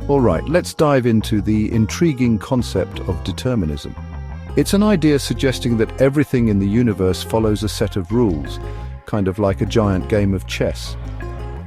All right, let's dive into the intriguing concept of determinism. It's an idea suggesting that everything in the universe follows a set of rules, kind of like a giant game of chess.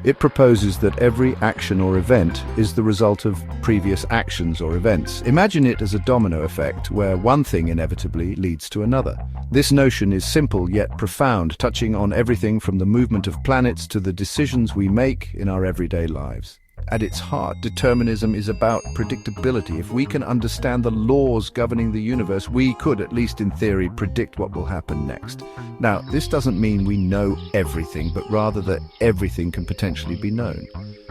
It proposes that every action or event is the result of previous actions or events. Imagine it as a domino effect, where one thing inevitably leads to another. This notion is simple yet profound, touching on everything from the movement of planets to the decisions we make in our everyday lives. At its heart, determinism is about predictability. If we can understand the laws governing the universe, we could, at least in theory, predict what will happen next. Now, this doesn't mean we know everything, but rather that everything can potentially be known.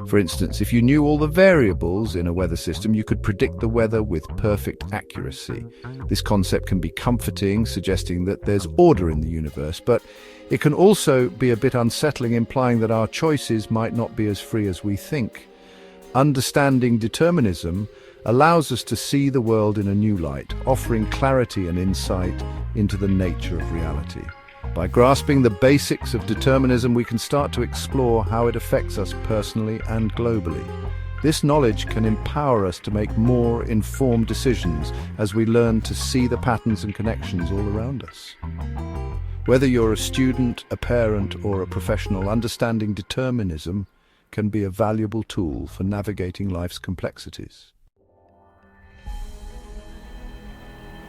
For instance, if you knew all the variables in a weather system, you could predict the weather with perfect accuracy. This concept can be comforting, suggesting that there's order in the universe, but it can also be a bit unsettling, implying that our choices might not be as free as we think. Understanding determinism allows us to see the world in a new light, offering clarity and insight into the nature of reality. By grasping the basics of determinism, we can start to explore how it affects us personally and globally. This knowledge can empower us to make more informed decisions as we learn to see the patterns and connections all around us. Whether you're a student, a parent, or a professional, understanding determinism can be a valuable tool for navigating life's complexities.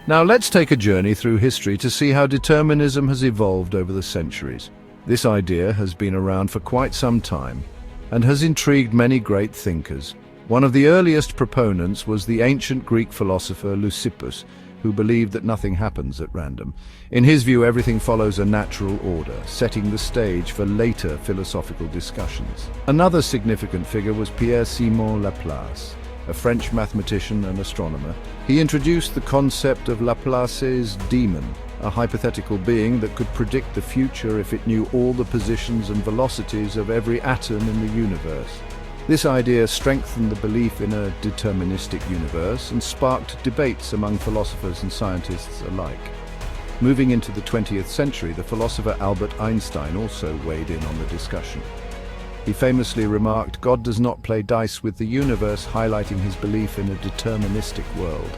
Now let's take a journey through history to see how determinism has evolved over the centuries. This idea has been around for quite some time and has intrigued many great thinkers. One of the earliest proponents was the ancient Greek philosopher Leucippus, who believed that nothing happens at random. In his view, everything follows a natural order, setting the stage for later philosophical discussions. Another significant figure was Pierre-Simon Laplace, a French mathematician and astronomer. He introduced the concept of Laplace's demon, a hypothetical being that could predict the future if it knew all the positions and velocities of every atom in the universe. This idea strengthened the belief in a deterministic universe and sparked debates among philosophers and scientists alike. Moving into the 20th century, the philosopher Albert Einstein also weighed in on the discussion. He famously remarked, "God does not play dice with the universe," highlighting his belief in a deterministic world.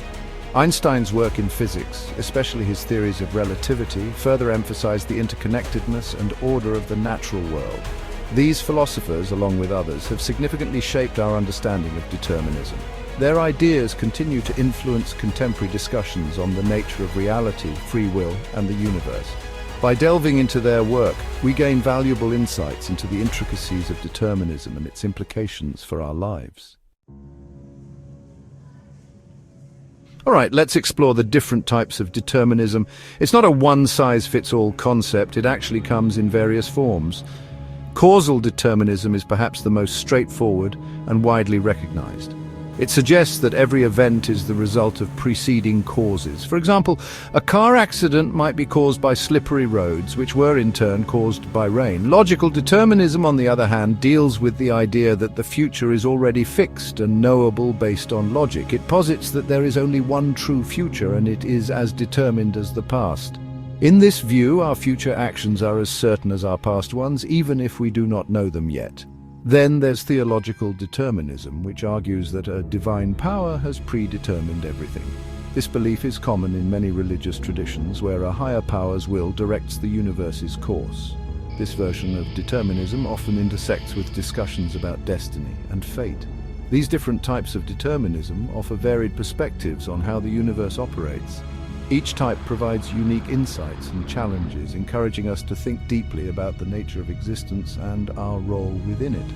Einstein's work in physics, especially his theories of relativity, further emphasized the interconnectedness and order of the natural world. These philosophers, along with others, have significantly shaped our understanding of determinism. Their ideas continue to influence contemporary discussions on the nature of reality, free will, and the universe. By delving into their work, we gain valuable insights into the intricacies of determinism and its implications for our lives. All right, let's explore the different types of determinism. It's not a one-size-fits-all concept. It actually comes in various forms. Causal determinism is perhaps the most straightforward and widely recognized. It suggests that every event is the result of preceding causes. For example, a car accident might be caused by slippery roads, which were in turn caused by rain. Logical determinism, on the other hand, deals with the idea that the future is already fixed and knowable based on logic. It posits that there is only one true future, and it is as determined as the past. In this view, our future actions are as certain as our past ones, even if we do not know them yet. Then there's theological determinism, which argues that a divine power has predetermined everything. This belief is common in many religious traditions, where a higher power's will directs the universe's course. This version of determinism often intersects with discussions about destiny and fate. These different types of determinism offer varied perspectives on how the universe operates. Each type provides unique insights and challenges, encouraging us to think deeply about the nature of existence and our role within it.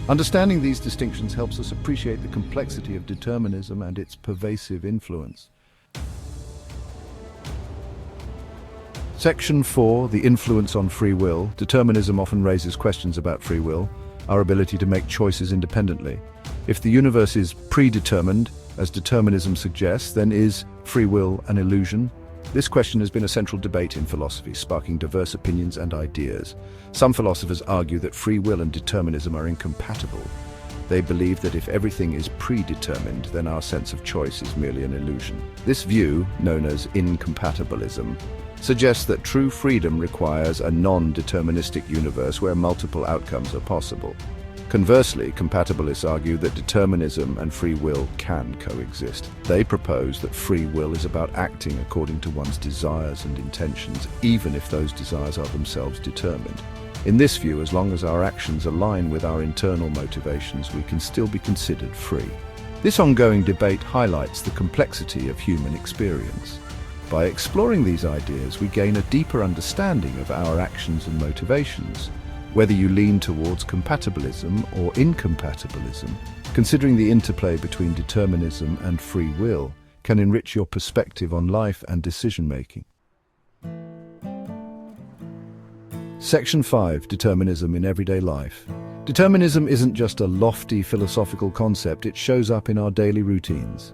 Understanding these distinctions helps us appreciate the complexity of determinism and its pervasive influence. Section 4, the influence on free will. Determinism often raises questions about free will, our ability to make choices independently. If the universe is predetermined, as determinism suggests, then is free will an illusion? This question has been a central debate in philosophy, sparking diverse opinions and ideas. Some philosophers argue that free will and determinism are incompatible. They believe that if everything is predetermined, then our sense of choice is merely an illusion. This view, known as incompatibilism, suggests that true freedom requires a non-deterministic universe where multiple outcomes are possible. Conversely, compatibilists argue that determinism and free will can coexist. They propose that free will is about acting according to one's desires and intentions, even if those desires are themselves determined. In this view, as long as our actions align with our internal motivations, we can still be considered free. This ongoing debate highlights the complexity of human experience. By exploring these ideas, we gain a deeper understanding of our actions and motivations. Whether you lean towards compatibilism or incompatibilism, considering the interplay between determinism and free will can enrich your perspective on life and decision-making. Section 5. Determinism in everyday life. Determinism isn't just a lofty philosophical concept, it shows up in our daily routines.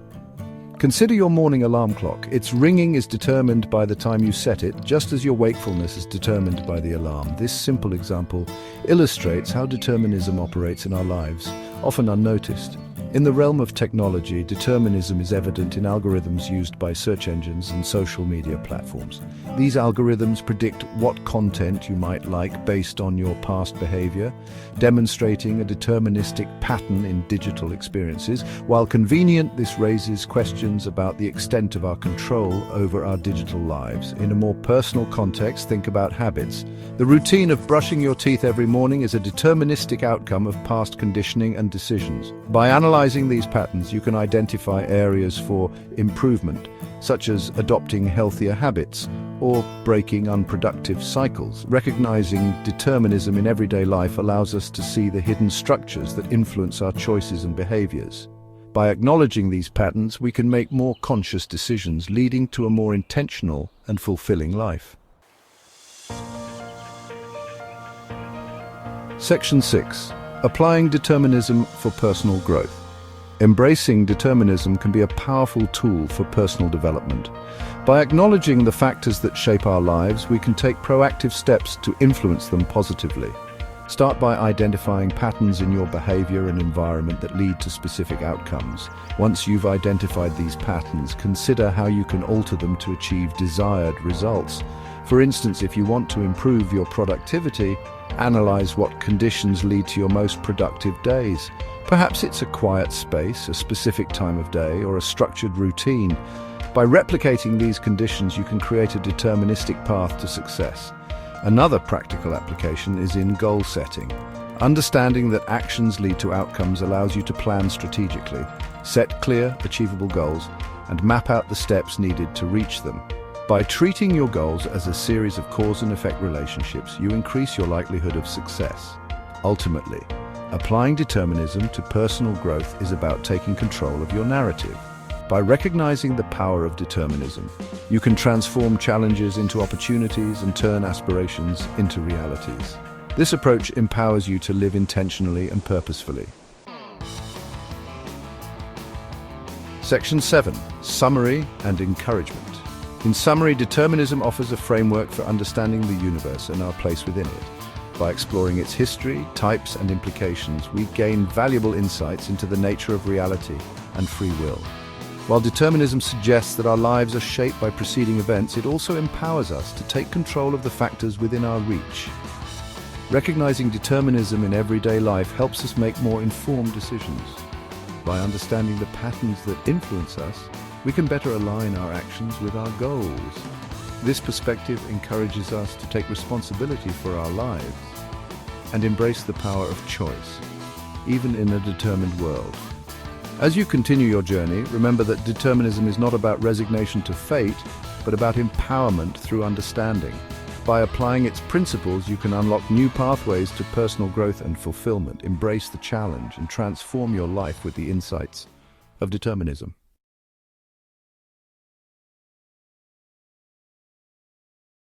Consider your morning alarm clock. Its ringing is determined by the time you set it, just as your wakefulness is determined by the alarm. This simple example illustrates how determinism operates in our lives, often unnoticed. In the realm of technology, determinism is evident in algorithms used by search engines and social media platforms. These algorithms predict what content you might like based on your past behavior, demonstrating a deterministic pattern in digital experiences. While convenient, this raises questions about the extent of our control over our digital lives. In a more personal context, think about habits. The routine of brushing your teeth every morning is a deterministic outcome of past conditioning and decisions. By analyzing these patterns, you can identify areas for improvement, such as adopting healthier habits or breaking unproductive cycles. Recognizing determinism in everyday life allows us to see the hidden structures that influence our choices and behaviors. By acknowledging these patterns, we can make more conscious decisions, leading to a more intentional and fulfilling life. Section 6. Applying determinism for personal growth. Embracing determinism can be a powerful tool for personal development. By acknowledging the factors that shape our lives, we can take proactive steps to influence them positively. Start by identifying patterns in your behavior and environment that lead to specific outcomes. Once you've identified these patterns, consider how you can alter them to achieve desired results. For instance, if you want to improve your productivity, analyze what conditions lead to your most productive days. Perhaps it's a quiet space, a specific time of day, or a structured routine. By replicating these conditions, you can create a deterministic path to success. Another practical application is in goal setting. Understanding that actions lead to outcomes allows you to plan strategically, set clear, achievable goals, and map out the steps needed to reach them. By treating your goals as a series of cause and effect relationships, you increase your likelihood of success. Ultimately, applying determinism to personal growth is about taking control of your narrative. By recognizing the power of determinism, you can transform challenges into opportunities and turn aspirations into realities. This approach empowers you to live intentionally and purposefully. Section 7. Summary and encouragement. In summary, determinism offers a framework for understanding the universe and our place within it. By exploring its history, types, and implications, we gain valuable insights into the nature of reality and free will. While determinism suggests that our lives are shaped by preceding events, it also empowers us to take control of the factors within our reach. Recognizing determinism in everyday life helps us make more informed decisions. By understanding the patterns that influence us, we can better align our actions with our goals. This perspective encourages us to take responsibility for our lives and embrace the power of choice, even in a determined world. As you continue your journey, remember that determinism is not about resignation to fate, but about empowerment through understanding. By applying its principles, you can unlock new pathways to personal growth and fulfillment, embrace the challenge, and transform your life with the insights of determinism.